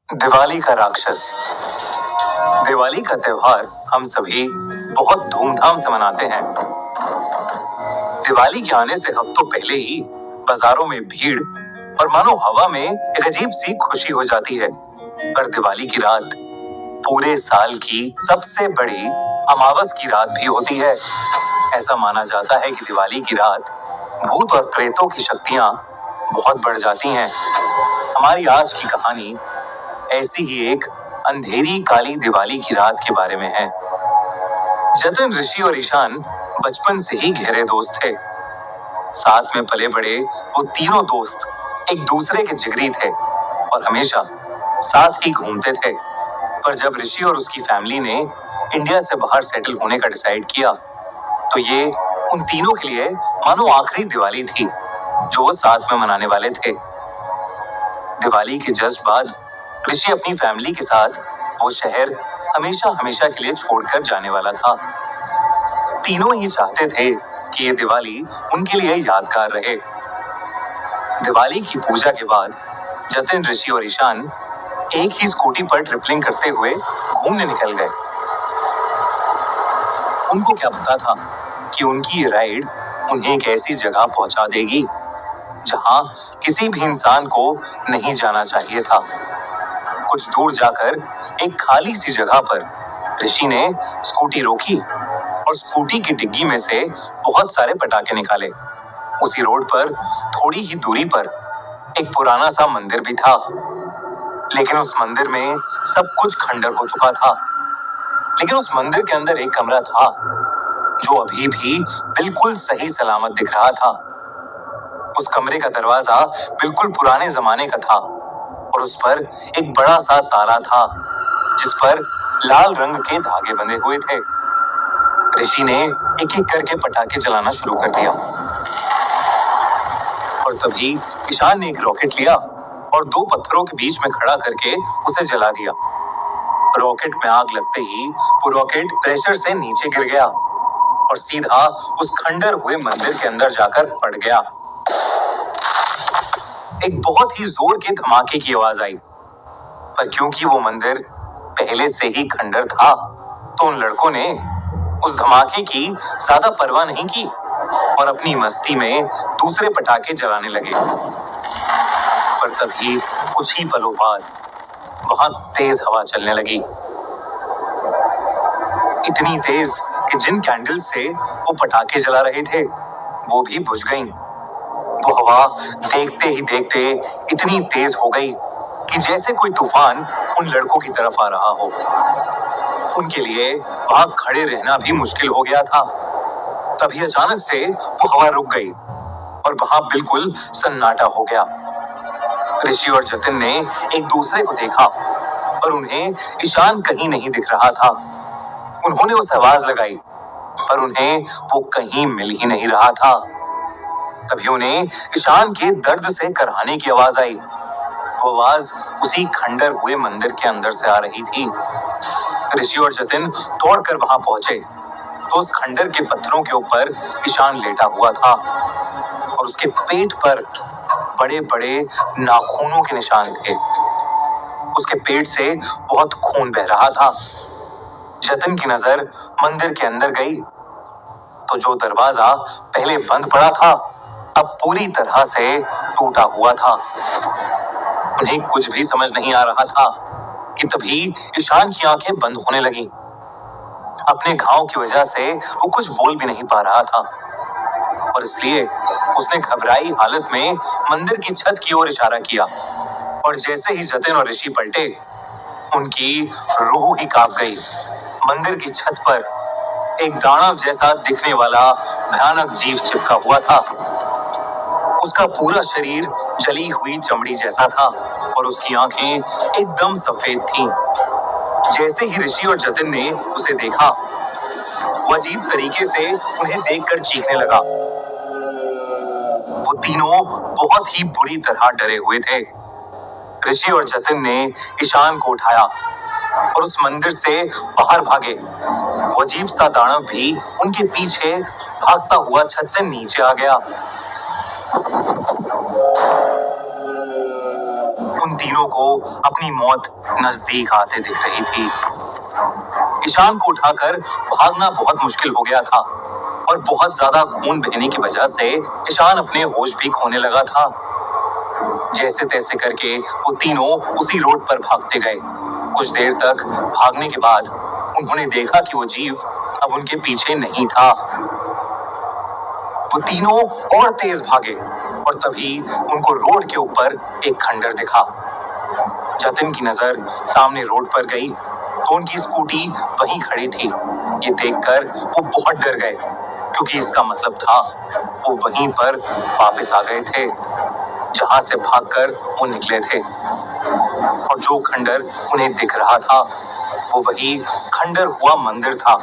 दिवाली का राक्षस। दिवाली का त्योहार हम सभी बहुत धूमधाम से मनाते हैं। दिवाली के आने से हफ्तों पहले ही बाजारों में भीड़ और मानो हवा में एक अजीब सी खुशी हो जाती है। पर दिवाली की रात पूरे साल की सबसे बड़ी अमावस की रात भी होती है। ऐसा माना जाता है कि दिवाली की रात भूत और प्रेतों की शक्तियां बहुत बढ़ जाती हैं। हमारी आज की कहानी ऐसी ही एक अंधेरी काली दिवाली की रात के बारे में है। जतिन, ऋषि और ईशान बचपन से ही गहरे दोस्त थे। साथ में पले बड़े वो तीनों दोस्त एक दूसरे के जिगरी थे और हमेशा साथ ही घूमते थे। पर जब ऋषि और उसकी फैमिली ने इंडिया से बाहर सेटल होने का डिसाइड किया, तो ये उन तीनों के लिए मानो आखिरी दिवाली थी जो वो साथ में मनाने वाले थे। दिवाली के जस्ट बाद ऋषि अपनी फैमिली के साथ वो शहर हमेशा हमेशा के लिए छोड़कर जाने वाला था। तीनों ही चाहते थे कि ये दिवाली उनके लिए यादगार रहे। दिवाली की पूजा के बाद जतिन, ऋषि और ईशान एक ही स्कूटी पर ट्रिपलिंग करते हुए घूमने निकल गए। उनको क्या पता था कि उनकी ये राइड उन्हें एक ऐसी जगह पहुंचा देगी जहां किसी भी इंसान को नहीं जाना चाहिए था। कुछ दूर जाकर एक खाली सी जगह पर ऋषि ने स्कूटी रोकी और स्कूटी की डिग्गी में से बहुत सारे पटाखे निकाले। उसी रोड पर थोड़ी ही दूरी पर एक पुराना सा मंदिर भी था, लेकिन उस मंदिर में सब कुछ खंडर हो चुका था। लेकिन उस मंदिर के अंदर एक कमरा था जो अभी भी बिल्कुल सही सलामत दिख रहा था। उस कमरे का दरवाजा बिल्कुल पुराने जमाने का था और उस पर एक बड़ा सा ताला था जिस पर लाल रंग के धागे बंधे हुए थे। ऋषि ने एक एक करके पटाखे जलाना शुरू कर दिया और तभी ईशान ने एक रॉकेट लिया और दो पत्थरों के बीच में खड़ा करके उसे जला दिया। रॉकेट में आग लगते ही वो रॉकेट प्रेशर से नीचे गिर गया और सीधा उस खंडर हुए मंदिर के अंदर जाकर पड़ गया। एक बहुत ही जोर के धमाके की आवाज आई, पर क्योंकि वो मंदिर पहले से ही खंडर था, तो उन लड़कों ने उस धमाके की ज्यादा परवाह नहीं की और अपनी मस्ती में दूसरे पटाखे जलाने लगे। पर तभी कुछ ही पलों बाद वहां तेज हवा चलने लगी, इतनी तेज कि जिन कैंडल से वो पटाखे जला रहे थे वो भी बुझ गईं। वो हवा देखते ही देखते इतनी तेज हो गई कि जैसे कोई तूफान उन लड़कों की तरफ आ रहा हो। उनके लिए वहां खड़े रहना भी मुश्किल हो गया था। तभी अचानक से वो हवा रुक गई और वहां बिल्कुल सन्नाटा हो गया। ऋषि और जतिन ने एक दूसरे को देखा पर उन्हें ईशान कहीं नहीं दिख रहा था। उन्होंने उसे आवाज लगाई पर उन्हें वो कहीं मिल ही नहीं रहा था। तभी उन्हें ईशान के दर्द से कराहने की आवाज आई। वो आवाज उसी खंडर हुए मंदिर के अंदर से आ रही थी। ऋषि और जतिन दौड़कर वहां पहुंचे तो उस खंडर के पत्थरों के ऊपर ईशान लेटा हुआ था और उसके पेट पर बड़े बड़े नाखूनों के निशान थे। उसके पेट से बहुत खून बह रहा था। जतिन की नजर मंदिर के अंदर गई तो जो दरवाजा पहले बंद पड़ा था अब पूरी तरह से टूटा हुआ था। उन्हें कुछ भी समझ नहीं आ रहा था कि तभी ईशान की आंखें बंद होने लगी। अपने घाव की वजह से वो कुछ बोल भी नहीं पा रहा था और इसलिए उसने घबराई हालत में मंदिर की छत की ओर इशारा किया और जैसे ही जतिन और ऋषि पलटे, उनकी रूह ही कांप गई। मंदिर की छत पर एक दानव जैसा दिखने वाला भयानक जीव चिपका हुआ था। उसका पूरा शरीर जली हुई चमड़ी जैसा था और उसकी आंखें एकदम सफेद थीं। जैसे ही ऋषि और जतिन ने उसे देखा, वो अजीब तरीके से उन्हें देखकर चीखने लगा। वो तीनों बहुत ही बुरी तरह डरे हुए थे। ऋषि और जतिन ने ईशान को उठाया और उस मंदिर से बाहर भागे। वो अजीब सा दानव भी उनके पीछे भागता हुआ छत से नीचे आ गया। उन तीनों को अपनी मौत नजदीक आते दिख रही थी। ईशान को उठाकर भागना बहुत मुश्किल हो गया था और बहुत ज्यादा खून बहने की वजह से ईशान अपने होश भी खोने लगा था। जैसे तैसे करके वो तीनों उसी रोड पर भागते गए। कुछ देर तक भागने के बाद उन्होंने देखा कि वो जीव अब उनके पीछे नहीं था। वो तीनों और तेज भागे और तभी उनको रोड के ऊपर एक खंडर दिखा। जतिन की नजर सामने रोड पर गई तो उनकी स्कूटी वहीं खड़ी थी। ये देखकर वो बहुत डर गए क्योंकि इसका मतलब था वो वहीं पर वापस आ गए थे जहां से भागकर वो निकले थे। और जो खंडर उन्हें दिख रहा था वो वही खंडर हुआ मंदिर था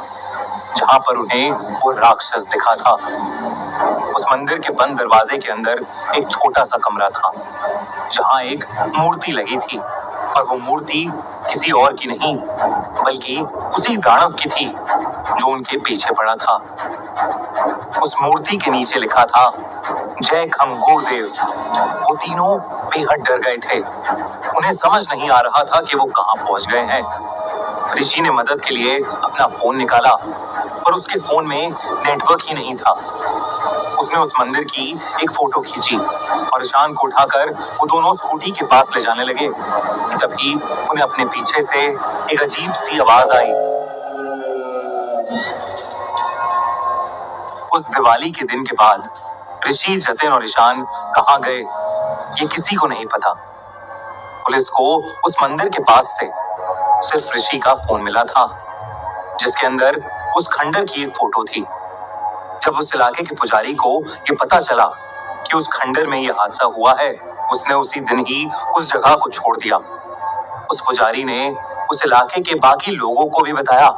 जहां पर उन्हें वो राक्षस दिखा था। उस मंदिर के बंद दरवाजे के अंदर एक छोटा सा कमरा था जहां एक मूर्ति लगी थी और वो मूर्ति किसी और की नहीं बल्कि उसी दानव की थी जो उनके पीछे पड़ा था। उस मूर्ति के नीचे लिखा था जय खंगोर देव। वो तीनों बेहद डर गए थे। उन्हें समझ नहीं आ रहा था कि वो कहां पहुंच गए हैं। ऋषि ने मदद के लिए अपना फोन निकाला पर उसके फोन में नेटवर्क ही नहीं था। उसने उस मंदिर की एक फोटो खींची और ईशान को उठाकर वो दोनों स्कूटी के पास ले जाने लगे। तभी उन्हें अपने पीछे से एक अजीब सी आवाज आई। उस दिवाली के दिन के बाद ऋषि, जतिन और ईशान कहां गए ये किसी को नहीं पता। पुलिस को उस मंदिर के पास से सिर्फ ऋषि का फोन मिला था जिसके अंदर उस खंडर की एक फोटो थी। जब उस इलाके के पुजारी को ये पता चला कि उस खंडर में ये हादसा हुआ है, उसने उसी दिन ही उस जगह को छोड़ दिया। उस पुजारी ने उस इलाके के बाकी लोगों को भी बताया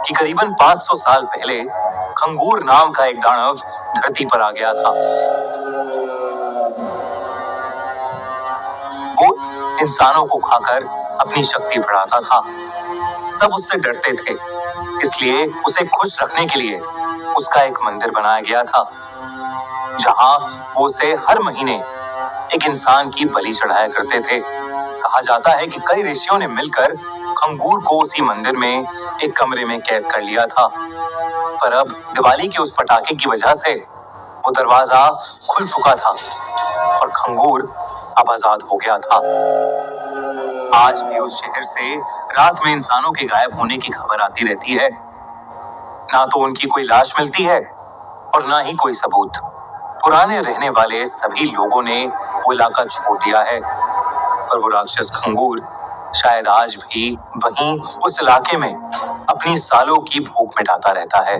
कि करीबन 500 साल पहले खंगूर नाम का एक दानव धरती पर आ गया था। वो इंसानों को खाकर अपनी शक्ति बढ़ाता था। सब उससे डरते थे, इसलिए उसे खुश रखने के लिए उसका एक मंदिर बनाया गया था जहां वो उसे हर महीने एक इंसान की बलि चढ़ाया करते थे। कहा जाता है कि कई ऋषियों ने मिलकर खंगूर को उसी मंदिर में एक कमरे में कैद कर लिया था, पर अब दिवाली के उस पटाखे की वजह से वो दरवाजा खुल चुका था और खंगूर अब आजाद हो गया था। आज भी उस शहर से रात में इंसानों के गायब होने की खबर आती रहती है। ना तो उनकी कोई लाश मिलती है और ना ही कोई सबूत। पुराने रहने वाले सभी लोगों ने वो इलाका छोड़ दिया है, पर वो राक्षस खंगूर शायद आज भी वहीं उस इलाके में अपनी सालों की भूख मिटाता रहता है।